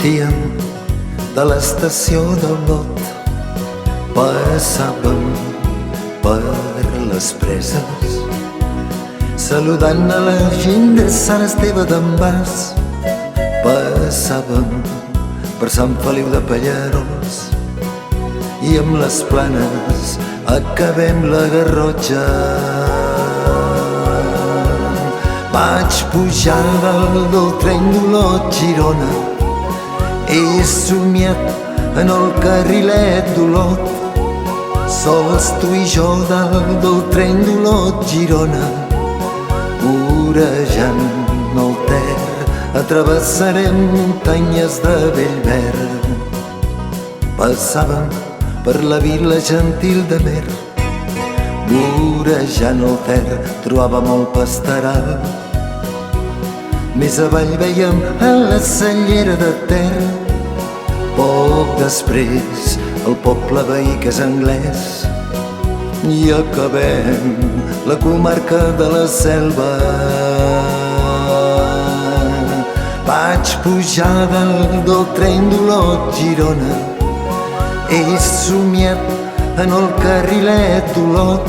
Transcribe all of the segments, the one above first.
sortíem de l'estació d'Olot, passàvem per les preses, saludant a la gent de Sant Esteve d'en Bas. Passàvem per Sant Feliu de Pallerols i amb les Planes acabem la Garrotxa. Vaig pujar dalt del tren d'Olot-Girona, he somiat en el carrilet d'Olot, sols tu i jo dalt del tren d'Olot-Girona, vorejant el Ter, atravessarem muntanyes de Bellver. Passàvem per la vila gentil de Mer, vorejant el Ter trobàvem el pasteral. Més avall veiem a la Cellera de Ter, poc després el poble veí que és anglès, i acabem la comarca de la Selva. Vaig pujar dalt del tren d'Olot-Girona, he somiat en el carrilet d'Olot,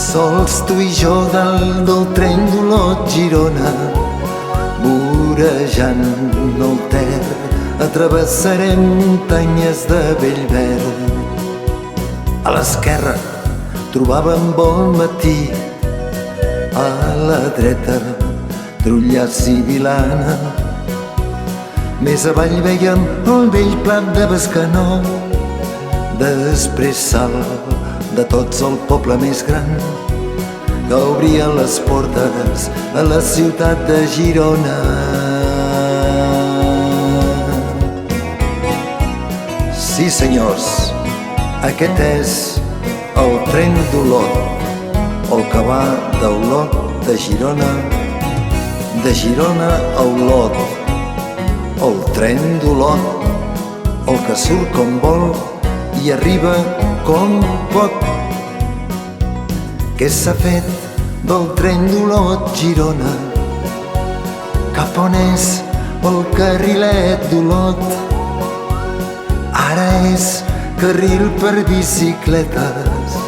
sols tu i jo dalt del tren d'Olot-Girona, vorejant el Ter, atravessarem muntanyes de Bellver. A l'esquerra trobàvem Bon Matí, a la dreta Trullars i Vilana. Més avall veiem el vell plat de Bescanó, després Salt de Tots, el poble més gran, que obria les portes a la ciutat de Girona. Sí, senyors, aquest és el tren d'Olot, el que va d'Olot de Girona a Olot, el tren d'Olot, el que surt com vol i arriba com pot. Què s'ha fet del tren d'Olot-Girona? Cap on és el carrilet d'Olot? Ara és carril per bicicletes,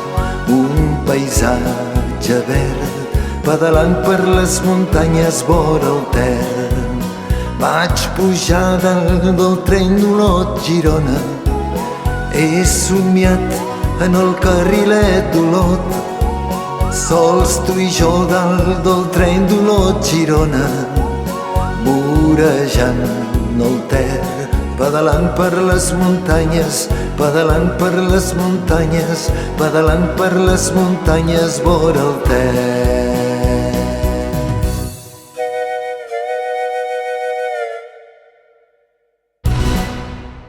un paisatge verd, pedalant per les muntanyes vora el Ter. Vaig pujar dalt del tren d'Olot-Girona, he somiat en el carrilet d'Olot, sols tu i jo dalt del tren d'Olot-Girona, vorejant el Ter, pedalant per les muntanyes, pedalant per les muntanyes, pedalant per les muntanyes vora el Ter.